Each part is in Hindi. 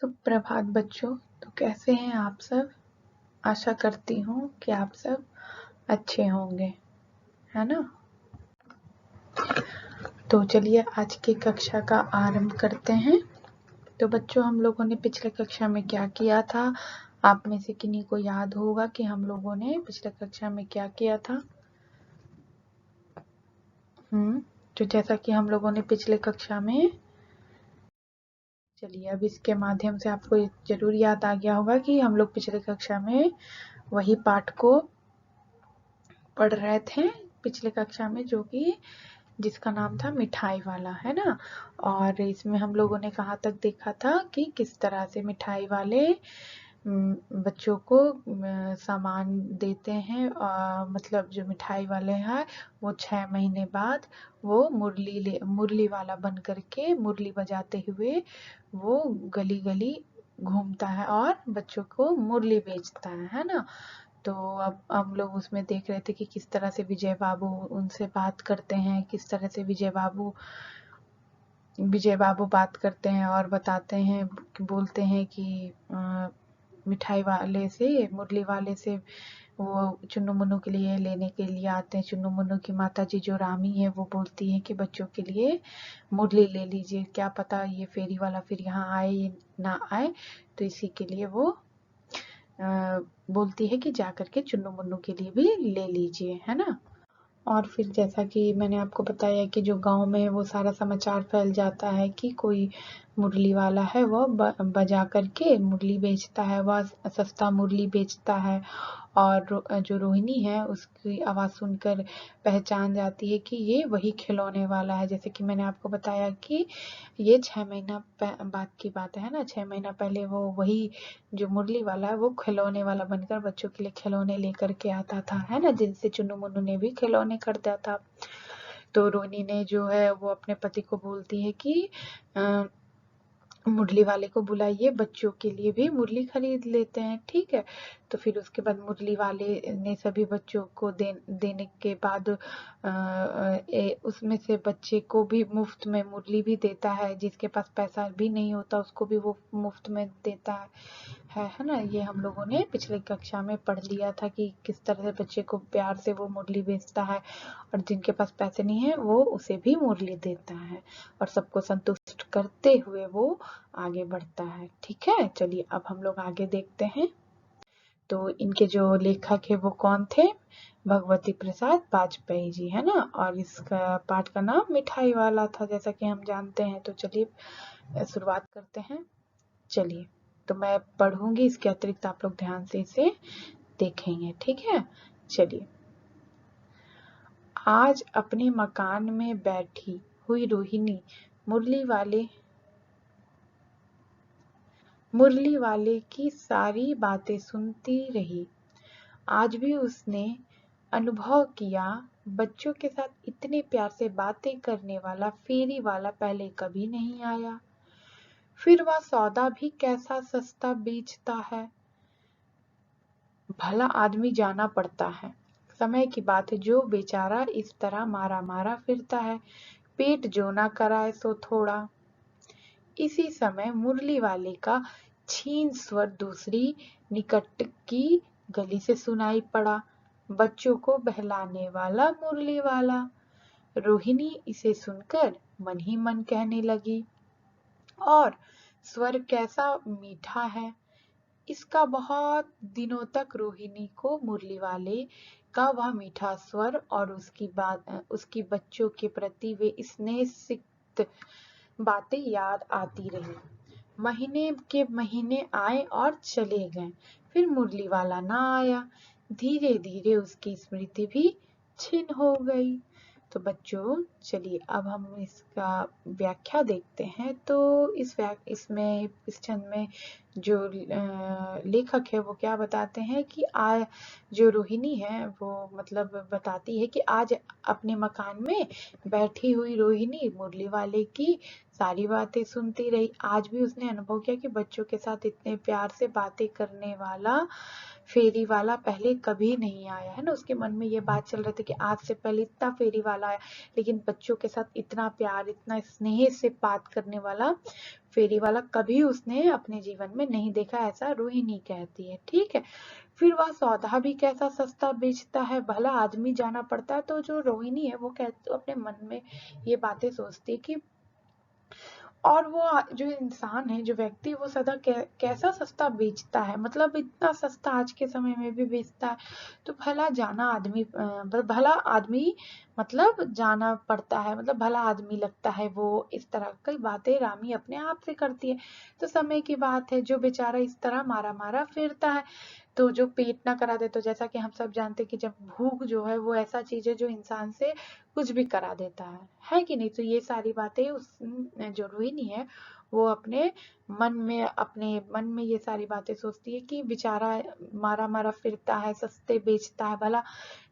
सुप्रभात बच्चों। तो कैसे हैं आप सब? आशा करती हूँ कि आप सब अच्छे होंगे, है ना। तो चलिए आज की कक्षा का आरंभ करते हैं। तो बच्चों, हम लोगों ने पिछले कक्षा में क्या किया था? आप में से किन्हीं को याद होगा कि हम लोगों ने पिछले कक्षा में क्या किया था? तो जैसा कि हम लोगों ने पिछले कक्षा में, चलिए अब इसके माध्यम से आपको जरूर याद आ गया होगा कि हम लोग पिछले कक्षा में वही पाठ को पढ़ रहे थे पिछले कक्षा में, जो कि जिसका नाम था मिठाई वाला, है ना। और इसमें हम लोगों ने कहाँ तक देखा था कि किस तरह से मिठाई वाले बच्चों को सामान देते हैं। मतलब जो मिठाई वाले हैं वो 6 महीने बाद वो मुरली वाला बन करके मुरली बजाते हुए वो गली गली घूमता है और बच्चों को मुरली बेचता है ना। तो अब हम लोग उसमें देख रहे थे कि किस तरह से विजय बाबू उनसे बात करते हैं, किस तरह से विजय बाबू बात करते हैं और बताते हैं, बोलते हैं कि मिठाई वाले से, मुरली वाले से वो चुन्नू मुन्नू के लिए लेने के लिए आते हैं। चुन्नू मुन्नू की माता जी जो रामी है वो बोलती है कि बच्चों के लिए मुरली ले लीजिए, क्या पता ये फेरी वाला फिर यहाँ आए ना आए, तो इसी के लिए वो बोलती है कि जा करके चुन्नू मुन्नू के लिए भी ले लीजिए, है ना। और फिर जैसा कि मैंने आपको बताया कि जो गांव में वो सारा समाचार फैल जाता है कि कोई मुरली वाला है, वह बजा करके मुरली बेचता है, वह सस्ता मुरली बेचता है। और जो रोहिणी है उसकी आवाज़ सुनकर पहचान जाती है कि ये वही खिलौने वाला है। जैसे कि मैंने आपको बताया कि ये 6 महीना बाद की बात है ना। 6 महीना पहले वो वही जो मुरली वाला है वो खिलौने वाला बनकर बच्चों के लिए खिलौने लेकर के आता था, है ना, जिनसे चुन्नू मुन्नू ने भी खिलौने खरीदा था। तो रोहिणी ने जो है वो अपने पति को बोलती है कि मुरली वाले को बुलाइए, बच्चों के लिए भी मुरली खरीद लेते हैं, ठीक है। तो फिर उसके बाद मुरली वाले ने सभी बच्चों को देने के बाद उसमें से बच्चे को भी मुफ्त में मुरली भी देता है, जिसके पास पैसा भी नहीं होता उसको भी वो मुफ्त में देता है ना। ये हम लोगों ने पिछले कक्षा में पढ़ लिया था कि किस तरह से बच्चे को प्यार से वो मुरली बेचता है और जिनके पास पैसे नहीं है वो उसे भी मुरली देता है और सबको संतुष्ट करते हुए वो आगे बढ़ता है, ठीक है। चलिए अब हम लोग आगे देखते हैं। तो इनके जो लेखक है वो कौन थे? भगवती प्रसाद वाजपेयी जी, है ना। और इसका पाठ का नाम मिठाई वाला था, जैसा कि हम जानते हैं। तो चलिए शुरुआत करते हैं। चलिए तो मैं पढ़ूंगी, इसके अतिरिक्त आप लोग ध्यान से इसे देखेंगे, ठीक है। चलिए। आज अपने मकान में बैठी हुई रोहिणी मुरली वाले की सारी बातें सुनती रही। आज भी उसने अनुभव किया, बच्चों के साथ इतने प्यार से बातें करने वाला फेरी वाला पहले कभी नहीं आया। फिर वह सौदा भी कैसा सस्ता बेचता है, भला आदमी जाना पड़ता है। समय की बात है, जो बेचारा इस तरह मारा मारा फिरता है, पेट जो ना कराए सो थोड़ा। इसी समय मुरली वाले का क्षीण स्वर दूसरी निकट की गली से सुनाई पड़ा। बच्चों को बहलाने वाला मुरली वाला। रोहिणी इसे सुनकर मन ही मन कहने लगी, और स्वर कैसा मीठा है। इसका बहुत दिनों तक रोहिणी को मुरली वाले का वह मीठा स्वर और उसकी बच्चों के प्रति वे स्नेह सिक्त बातें याद आती रही। महीने के महीने आए और चले गए, फिर मुरली वाला ना आया। धीरे धीरे उसकी स्मृति भी छिन्न हो गई। तो बच्चों चलिए अब हम इसका व्याख्या देखते हैं। तो इस छंद में जो लेखक है वो क्या बताते हैं कि जो रोहिणी है वो मतलब बताती है कि आज अपने मकान में बैठी हुई रोहिणी मुरली वाले की सारी बातें सुनती रही। आज भी उसने अनुभव किया कि बच्चों के साथ इतने प्यार से बातें करने वाला फेरी वाला पहले कभी नहीं आया, है ना। उसके मन में ये बात चल रही थी कि आज से पहले इतना फेरी वाला आया, लेकिन बच्चों के साथ इतना प्यार, इतना स्नेह से बात करने वाला फेरी वाला कभी उसने अपने जीवन में नहीं देखा, ऐसा रोहिणी कहती है। ठीक है, फिर वह सौदा भी कैसा सस्ता बेचता है, भला आदमी जाना पड़ता है। तो जो रोहिणी है वो अपने मन में ये बातें सोचती है कि और वो जो इंसान है, जो व्यक्ति, वो सदा कैसा सस्ता बेचता है, मतलब इतना सस्ता आज के समय में भी बेचता है। तो भला आदमी मतलब जाना पड़ता है, मतलब भला आदमी लगता है वो। इस तरह की बातें रामी अपने आप से करती है। तो समय की बात है, जो बेचारा इस तरह मारा मारा फिरता है, तो जो पेट ना करा दे। तो जैसा कि हम सब जानते हैं कि जब भूख जो है वो ऐसा चीज है जो इंसान से कुछ भी करा देता है कि नहीं। तो ये सारी बातें उस जो रोहिणी है वो अपने मन में ये सारी बातें सोचती है कि बेचारा मारा मारा फिरता है, सस्ते बेचता है, भला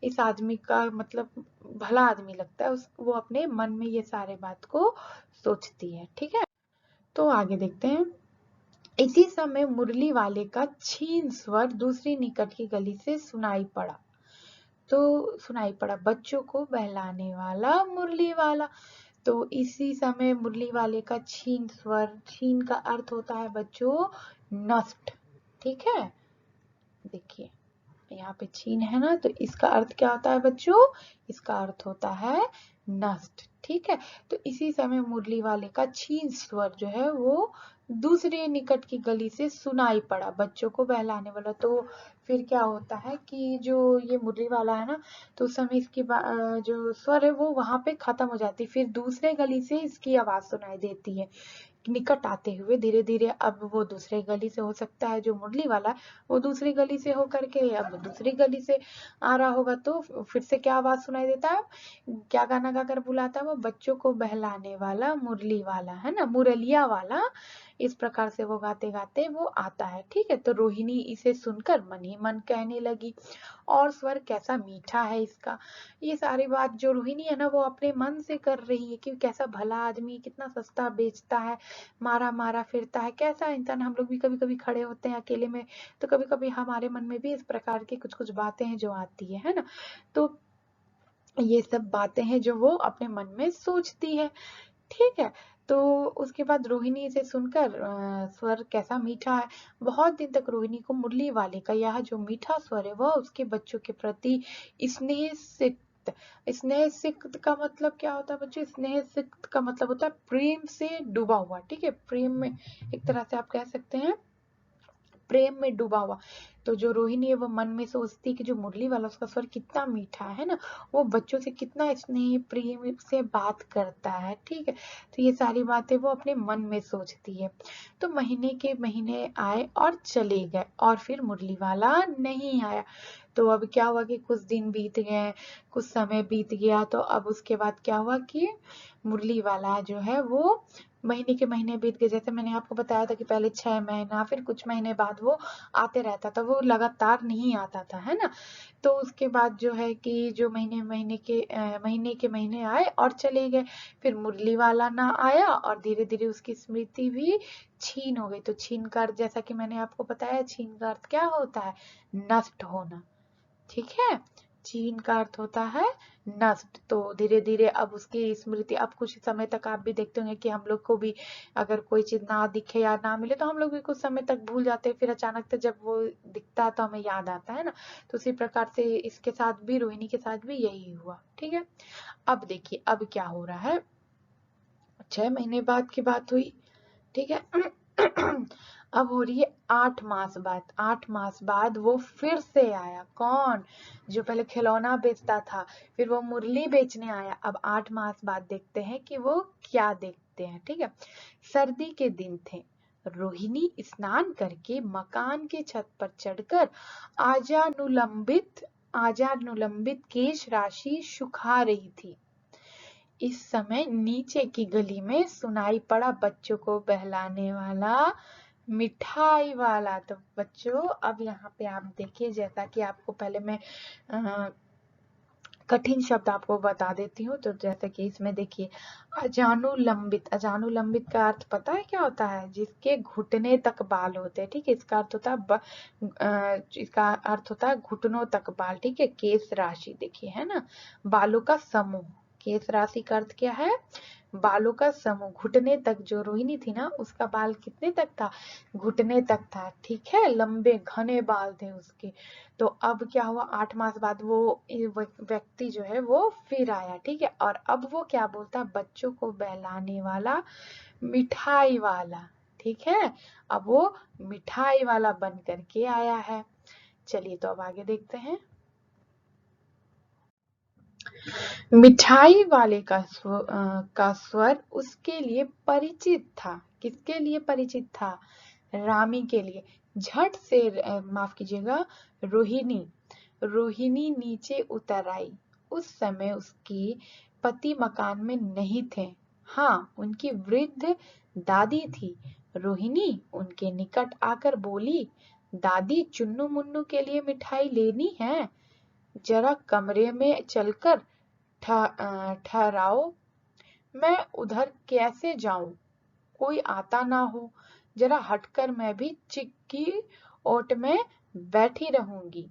इस आदमी का मतलब भला आदमी लगता है। वो अपने मन में ये सारे बात को सोचती है। ठीक है, तो आगे देखते हैं। इसी समय मुरली वाले का क्षीण स्वर दूसरी निकट की गली से सुनाई पड़ा। तो सुनाई पड़ा बच्चों को बहलाने वाला मुरली वाला। तो इसी समय मुरली वाले का छीन स्वर, छीन का अर्थ होता है बच्चों नष्ट। ठीक है, देखिए यहाँ पे छीन है ना, तो इसका अर्थ क्या होता है बच्चों, इसका अर्थ होता है नष्ट। ठीक है, तो इसी समय मुरली वाले का छीन स्वर जो है वो दूसरे निकट की गली से सुनाई पड़ा, बच्चों को बहलाने वाला। तो फिर क्या होता है कि जो ये मुरली वाला है ना, तो उस समय इसकी जो स्वर है वो वहां पे खत्म हो जाती, फिर दूसरे गली से इसकी आवाज सुनाई देती है निकट आते हुए। धीरे धीरे अब वो दूसरे गली से, हो सकता है जो मुरली वाला वो दूसरी गली से होकर के अब दूसरी गली से आ रहा होगा। तो फिर से क्या आवाज सुनाई देता है, क्या गाना गाकर बुलाता है वो, बच्चों को बहलाने वाला मुरली वाला, है ना, मुरलिया वाला। इस प्रकार से वो गाते गाते वो आता है। ठीक है, तो रोहिणी इसे सुनकर मन ही मन कहने लगी, और स्वर कैसा मीठा है इसका। ये सारी बात जो रोहिणी है ना वो अपने मन से कर रही है कि कैसा भला आदमी, कितना सस्ता बेचता है, मारा मारा फिरता है, कैसा इंसान। हम लोग भी कभी कभी खड़े होते हैं अकेले में, तो कभी कभी हमारे मन में भी इस प्रकार की कुछ कुछ बातें हैं जो आती है ना। तो ये सब बातें हैं जो वो अपने मन में सोचती है। ठीक है, तो उसके बाद रोहिणी इसे सुनकर स्वर कैसा मीठा है, बहुत दिन तक रोहिणी को मुरली वाले का यह जो मीठा स्वर है वह उसके बच्चों के प्रति स्नेह सिक्त, स्नेह सिक्त का मतलब क्या होता है बच्चों, स्नेह सिक्त का मतलब होता है प्रेम से डूबा हुआ। ठीक है, प्रेम में एक तरह से आप कह सकते हैं प्रेम में डूबा हुआ। तो जो रोहिणी है वो मन में सोचती कि जो मुरली वाला उसका स्वर कितना मीठा है ना, वो बच्चों से कितना स्नेह प्रेम से बात करता है। ठीक है, तो ये सारी बातें वो अपने मन में सोचती है। तो महीने के महीने आए और चले गए, और फिर मुरली वाला नहीं आया। तो अब क्या हुआ कि कुछ दिन बीत गए, कुछ समय बीत गया। तो अब उसके बाद क्या हुआ कि मुरली वाला जो है वो महीने के महीने बीत गए। जैसे मैंने आपको बताया था कि पहले 6 महीना, फिर कुछ महीने बाद वो आते रहता था, वो लगातार नहीं आता था, है ना। तो उसके बाद जो है कि जो महीने के महीने आए और चले गए, फिर मुरली वाला ना आया, और धीरे धीरे उसकी स्मृति भी छीन हो गई। तो छीन का अर्थ जैसा कि मैंने आपको बताया, छीन का अर्थ क्या होता है, नष्ट होना। ठीक है, चीन का अर्थ होता है नष्ट। तो धीरे धीरे अब उसकी स्मृति, अब कुछ समय तक आप भी देखते होंगे कि हम लोग को भी अगर कोई चीज ना दिखे या ना मिले तो हम लोग भी कुछ समय तक भूल जाते हैं, फिर अचानक से जब वो दिखता है तो हमें याद आता है ना। तो उसी प्रकार से इसके साथ भी, रोहिणी के साथ भी यही हुआ। ठीक है, अब देखिए अब क्या हो रहा है। 6 महीने बाद की बात हुई, ठीक है। अब हो रही है 8 मास बाद। 8 मास बाद वो फिर से आया। कौन, जो पहले खिलौना बेचता था, फिर वो मुरली बेचने आया। अब 8 मास बाद देखते हैं कि वो क्या देखते हैं। ठीक है, सर्दी के दिन थे। रोहिणी स्नान करके मकान के छत पर चढ़कर आजानुलंबित केश राशि सुखा रही थी। इस समय नीचे की गली में सुनाई पड़ा बच्चों को बहलाने वाला मिठाई वाला। तो बच्चों अब यहाँ पे आप देखिए, जैसा कि आपको पहले मैं कठिन शब्द आपको बता देती हूँ। तो जैसे कि इसमें देखिए, अजानुलंबित। अजानुलंबित का अर्थ पता है क्या होता है? जिसके घुटने तक बाल होते हैं, ठीक है। इसका अर्थ होता है इसका अर्थ होता है घुटनों तक बाल, ठीक है। केश राशि देखिए, है ना, बालों का समूह। केश राशि का अर्थ क्या है? बालों का समूह। घुटने तक, जो रोहिणी थी ना, उसका बाल कितने तक था? घुटने तक था, ठीक है। लंबे घने बाल थे उसके। तो अब क्या हुआ, 8 मास बाद वो व्यक्ति जो है वो फिर आया, ठीक है। और अब वो क्या बोलता है? बच्चों को बहलाने वाला, मिठाई वाला, ठीक है। अब वो मिठाई वाला बन करके आया है। चलिए, तो अब आगे देखते हैं। मिठाई वाले का स्वर उसके लिए परिचित था। किसके लिए परिचित था? रामी के लिए। झट से माफ कीजिएगा, रोहिणी। रोहिणी नीचे उतर आई। उस समय उसकी पति मकान में नहीं थे। हाँ, उनकी वृद्ध दादी थी। रोहिणी उनके निकट आकर बोली, दादी, चुन्नू मुन्नू के लिए मिठाई लेनी है। जरा कमरे में चलकर ठहराओ। मैं उधर कैसे जाऊं? कोई आता ना हो। जरा हटकर मैं भी चिक्की ओट में बैठी रहूंगी।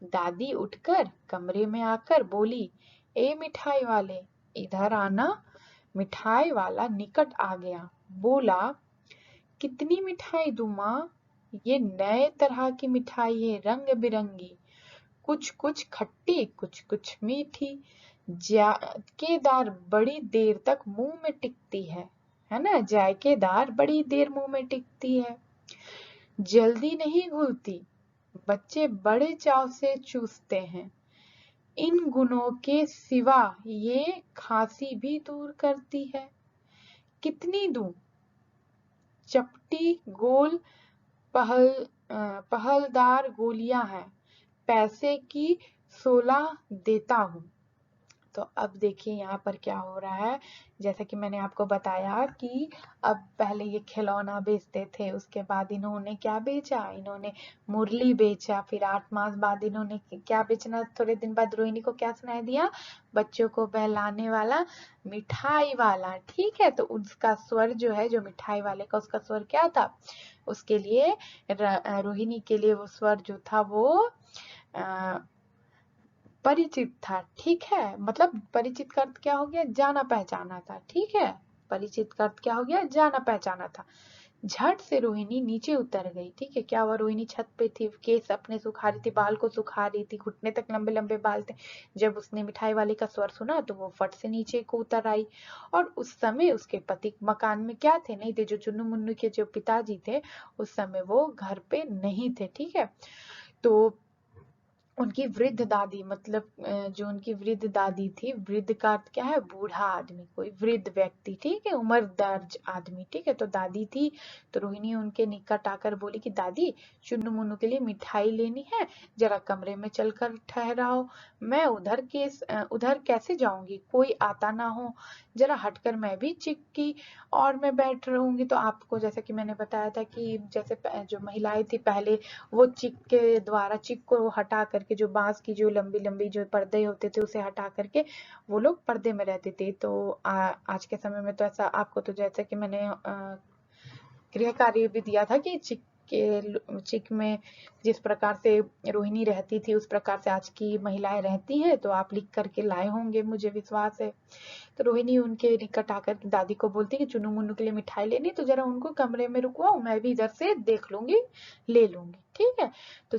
दादी उठकर कमरे में आकर बोली, ए मिठाई वाले, इधर आना। मिठाई वाला निकट आ गया। बोला, कितनी मिठाई दूं माँ? ये नए तरह की मिठाई है, रंग बिरंगी। कुछ कुछ खट्टी, कुछ कुछ मीठी, जायकेदार, बड़ी देर तक मुंह में टिकती है ना। जायकेदार, बड़ी देर मुंह में टिकती है, जल्दी नहीं घुलती। बच्चे बड़े चाव से चूसते हैं। इन गुणों के सिवा ये खांसी भी दूर करती है। कितनी दूं? चपटी गोल पहलदार गोलियां हैं। पैसे की 16 देता हूँ। तो अब देखिए यहाँ पर क्या हो रहा है। जैसा कि मैंने आपको बताया कि अब पहले ये खिलौना बेचते थे, उसके बाद इन्होंने क्या बेचा? इन्होंने मुरली बेचा। फिर 8 मास बाद इन्होंने क्या बेचना? थोड़े दिन बाद रोहिणी को क्या सुनाई दिया? बच्चों को बहलाने वाला, मिठाई वाला, ठीक है। तो उसका स्वर जो है, जो मिठाई वाले का, उसका स्वर क्या था? उसके लिए, रोहिणी के लिए वो स्वर जो था वो परिचित था, ठीक है। मतलब परिचित का अर्थ क्या हो गया? जाना पहचाना था, ठीक है। परिचित का अर्थ क्या हो गया? जाना पहचाना था। झट से रोहिणी नीचे उतर गई, ठीक है। क्या हुआ? रोहिणी छत पे थी, केस अपने सुखा रही थी, बाल को सुखा रही थी, घुटने तक लंबे लंबे बाल थे। जब उसने मिठाई वाले का स्वर सुना तो वो फट से नीचे को उतर आई। और उस समय उसके पति मकान में क्या थे? नहीं थे। जो चुन्नू मुन्नू के जो पिताजी थे, उस समय वो घर पे नहीं थे, ठीक है। तो उनकी वृद्ध दादी, मतलब जो उनकी वृद्ध दादी थी, वृद्ध का अर्थ क्या है? बूढ़ा आदमी, कोई वृद्ध व्यक्ति, ठीक है, उम्र दर्ज आदमी, ठीक है। तो दादी थी। तो रोहिणी उनके निकट आकर बोली कि दादी, चुन्नू मुन्नू के लिए मिठाई लेनी है, जरा कमरे में चलकर ठहराओ। मैं उधर कैसे जाऊंगी? कोई आता ना हो। जरा हटकर मैं भी चिक्की और मैं बैठ रहूंगी। तो आपको जैसा कि मैंने बताया था कि जैसे जो महिलाएं थी पहले, वो चिक के द्वारा, चिक को हटा करके, जो बांस की जो लंबी लंबी जो पर्दे होते थे उसे हटा करके वो लोग पर्दे में रहते थे। तो आज के समय में तो ऐसा आपको, तो जैसा कि मैंने गृह कार्य भी दिया था कि चिक में जिस प्रकार से रोहिणी रहती थी, उस प्रकार से आज की महिलाएं रहती हैं। तो आप लिख करके लाए होंगे, मुझे विश्वास है। तो रोहिणी उनके निकट आकर दादी को बोलती कि चुन्नू मुन्नू के लिए मिठाई लेनी, तो जरा उनको कमरे में रुकवाओ, मैं भी इधर से देख लूंगी, ले लूंगी, ठीक है। तो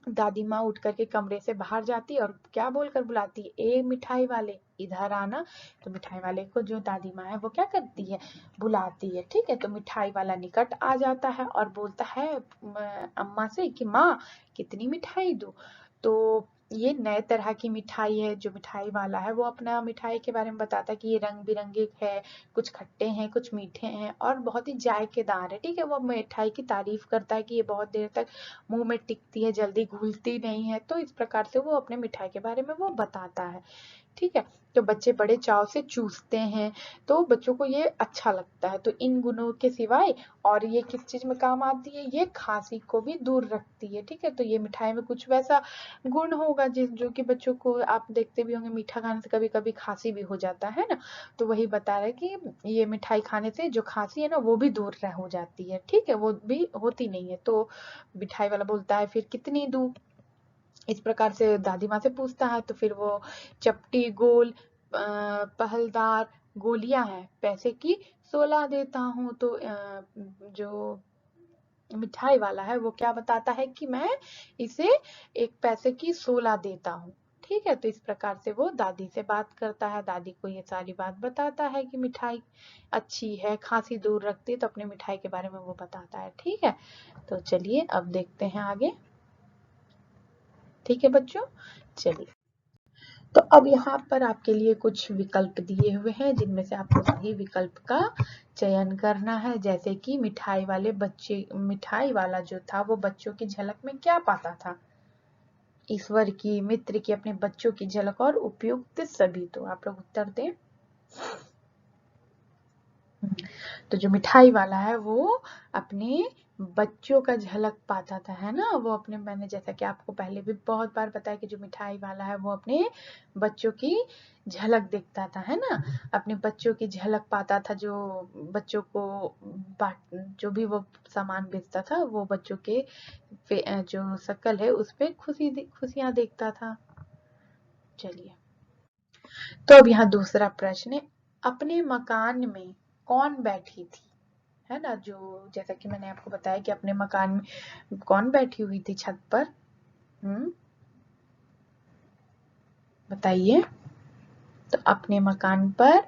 दादी माँ उठ करके कमरे से बाहर जाती और क्या बोलकर बुलाती? ए मिठाई वाले, इधर आना। तो मिठाई वाले को जो दादी माँ है वो क्या करती है? बुलाती है, ठीक है। तो मिठाई वाला निकट आ जाता है और बोलता है अम्मा से कि माँ, कितनी मिठाई दूं? तो ये नए तरह की मिठाई है। जो मिठाई वाला है वो अपना मिठाई के बारे में बताता है कि ये रंग बिरंगे है, कुछ खट्टे हैं, कुछ मीठे हैं और बहुत ही जायकेदार है, ठीक है। वो मिठाई की तारीफ करता है कि ये बहुत देर तक मुंह में टिकती है, जल्दी घुलती नहीं है। तो इस प्रकार से वो अपने मिठाई के बारे में वो बताता है, ठीक है। तो बच्चे बड़े चाव से चूसते हैं, तो बच्चों को ये अच्छा लगता है। तो इन गुणों के सिवाय और ये किस चीज में काम आती है, ये खांसी को भी दूर रखती है, ठीक है। तो ये मिठाई में कुछ वैसा गुण होगा जिस जो कि बच्चों को, आप देखते भी होंगे मीठा खाने से कभी कभी खांसी भी हो जाता है ना, तो वही बता रहे कि ये मिठाई खाने से जो खांसी है ना वो भी दूर हो जाती है, ठीक है, वो भी होती नहीं है। तो मिठाई वाला बोलता है फिर कितनी दूं, इस प्रकार से दादी माँ से पूछता है। तो फिर वो चपटी गोल पहलदार गोलियां हैं, पैसे की 16 देता हूँ। तो जो मिठाई वाला है वो क्या बताता है कि मैं इसे एक पैसे की 16 देता हूँ, ठीक है। तो इस प्रकार से वो दादी से बात करता है, दादी को ये सारी बात बताता है कि मिठाई अच्छी है, खांसी दूर रखती है, तो अपने मिठाई के बारे में वो बताता है, ठीक है। तो चलिए अब देखते हैं आगे, ठीक है बच्चों, चलिए। तो अब यहाँ पर आपके लिए कुछ विकल्प दिए हुए हैं जिनमें से आपको सही विकल्प का चयन करना है। जैसे कि मिठाई वाला जो था वो बच्चों की झलक में क्या पाता था, ईश्वर की, मित्र की, अपने बच्चों की झलक और उपयुक्त सभी। तो आप लोग उत्तर दें। तो जो मिठाई वाला है वो अपने बच्चों का झलक पाता था, है ना, वो अपने, मैंने जैसा कि आपको पहले भी बहुत बार बताया कि जो मिठाई वाला है वो अपने बच्चों की झलक देखता था, है ना, अपने बच्चों की झलक पाता था। जो बच्चों को जो भी वो सामान बेचता था वो बच्चों के जो शकल है उस पे खुशियां देखता था। चलिए, तो अब यहाँ दूसरा प्रश्न है, अपने मकान में कौन बैठी थी, है ना, जो जैसा कि मैंने आपको बताया कि अपने मकान में कौन बैठी हुई थी छत पर, बताइए। तो अपने मकान पर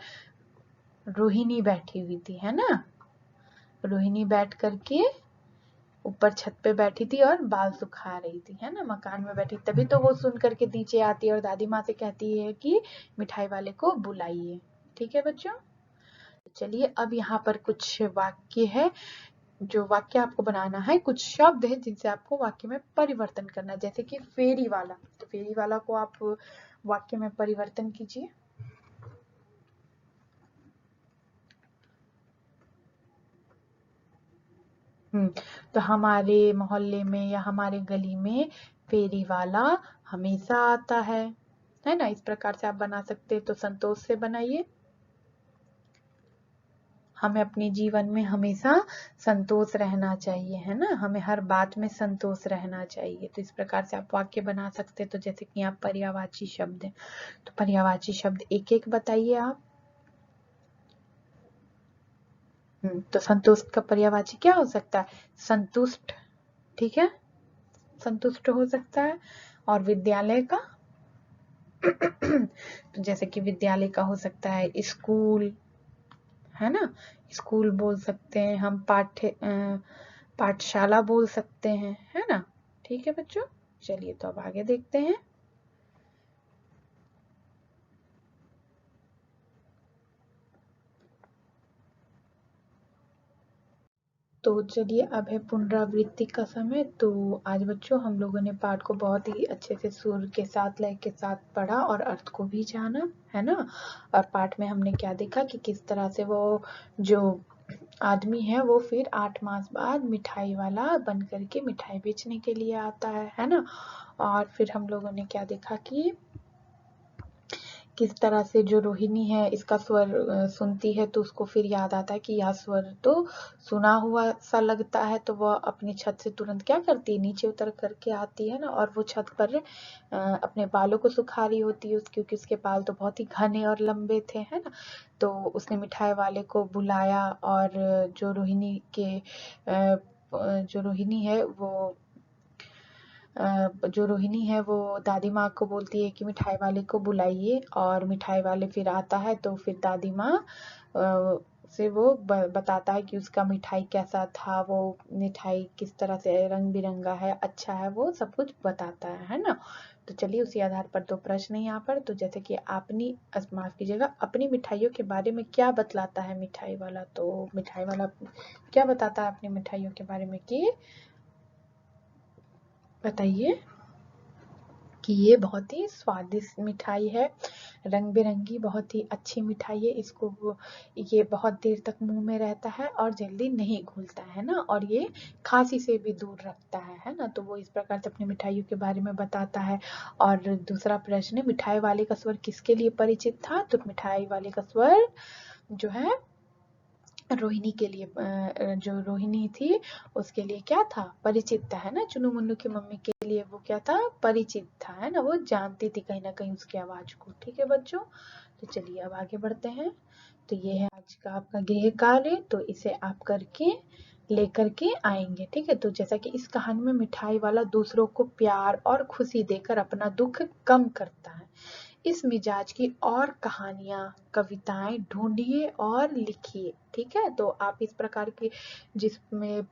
रोहिणी बैठी हुई थी, है ना, रोहिणी बैठ करके ऊपर छत पे बैठी थी और बाल सुखा रही थी, है ना, मकान में बैठी, तभी तो वो सुन करके नीचे आती है और दादी माँ से कहती है कि मिठाई वाले को बुलाइए, ठीक है बच्चों। चलिए अब यहाँ पर कुछ वाक्य है, जो वाक्य आपको बनाना है, कुछ शब्द है जिनसे आपको वाक्य में परिवर्तन करना है। जैसे कि फेरी वाला, तो फेरी वाला को आप वाक्य में परिवर्तन कीजिए। तो हमारे मोहल्ले में या हमारे गली में फेरी वाला हमेशा आता है ना, इस प्रकार से आप बना सकते हैं। तो संतोष से बनाइए, हमें अपने जीवन में हमेशा संतोष रहना चाहिए, है ना, हमें हर बात में संतोष रहना चाहिए। तो इस प्रकार से आप वाक्य बना सकते हैं। तो जैसे कि यहाँ पर्यायवाची शब्द है, तो पर्यायवाची शब्द एक एक बताइए आप। तो संतोष का पर्यायवाची क्या हो सकता है, संतुष्ट, ठीक है, संतुष्ट हो सकता है। और विद्यालय का तो जैसे कि विद्यालय का हो सकता है स्कूल, है ना, स्कूल बोल सकते हैं हम, पाठशाला बोल सकते हैं, है ना, ठीक है बच्चों। चलिए तो अब आगे देखते हैं। तो चलिए अब है पुनरावृत्ति का समय। तो आज बच्चों हम लोगों ने पाठ को बहुत ही अच्छे से सुर के साथ, लय के साथ पढ़ा और अर्थ को भी जाना, है ना। और पाठ में हमने क्या देखा कि किस तरह से वो जो आदमी है वो फिर 8 मास बाद मिठाई वाला बन करके मिठाई बेचने के लिए आता है ना। और फिर हम लोगों ने क्या देखा कि किस तरह से जो रोहिणी है इसका स्वर सुनती है तो उसको फिर याद आता है कि यह स्वर तो सुना हुआ सा लगता है, तो वह अपनी छत से तुरंत क्या करती है, नीचे उतर करके आती है ना, और वो छत पर अपने बालों को सुखा रही होती है क्योंकि उसके बाल तो बहुत ही घने और लंबे थे, है ना। तो उसने मिठाई वाले को बुलाया और जो रोहिणी है वो दादी माँ को बोलती है कि मिठाई वाले को बुलाइए, और मिठाई वाले फिर आता है। तो फिर दादी माँ से वो बताता है कि उसका मिठाई कैसा था, वो मिठाई किस तरह से रंग बिरंगा है, अच्छा है, वो सब कुछ बताता है ना। तो चलिए उसी आधार पर दो प्रश्न है यहाँ पर। तो जैसे कि माफ कीजिएगा, अपनी मिठाइयों के बारे में क्या बतलाता है मिठाई वाला, तो मिठाई वाला क्या बताता है अपनी मिठाइयों के बारे में कि बताइए। कि ये बहुत ही स्वादिष्ट मिठाई है, रंग बिरंगी बहुत ही अच्छी मिठाई है। ये बहुत देर तक मुंह में रहता है और जल्दी नहीं घुलता है ना, और ये खांसी से भी दूर रखता है ना। तो वो इस प्रकार से अपनी मिठाइयों के बारे में बताता है। और दूसरा प्रश्न है, मिठाई वाले का स्वर किसके लिए परिचित था? तो मिठाई वाले का स्वर जो है रोहिणी के लिए, जो रोहिणी थी उसके लिए क्या था? परिचित था, है ना। चुनु मुन्नू की मम्मी के लिए वो क्या था? परिचित था, है ना। वो जानती थी कहीं ना कहीं उसकी आवाज को। ठीक है बच्चों, तो चलिए अब आगे बढ़ते हैं। तो ये है आज का आपका गृह कार्य, तो इसे आप करके लेकर के आएंगे। ठीक है, तो जैसा कि इस कहानी में मिठाई वाला दूसरों को प्यार और खुशी देकर अपना दुख कम करता है। इस मिजाज की और कहानियां, कविताएं ढूंढिए और लिखिए। ठीक है, तो आप इस प्रकार की, जिसमें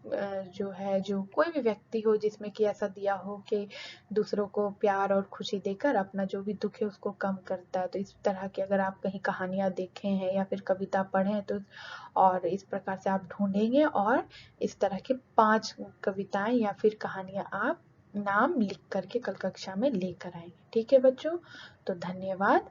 जो कोई भी व्यक्ति हो जिसमें कि ऐसा दिया हो कि दूसरों को प्यार और खुशी देकर अपना जो भी दुख है उसको कम करता है, तो इस तरह की अगर आप कहीं कहानियां देखे हैं या फिर कविता पढ़े हैं तो और इस प्रकार से आप ढूंढेंगे और इस तरह के 5 कविताएं या फिर कहानियां आप नाम लिख करके कल कक्षा में लेकर आएंगे। ठीक है बच्चों, तो धन्यवाद।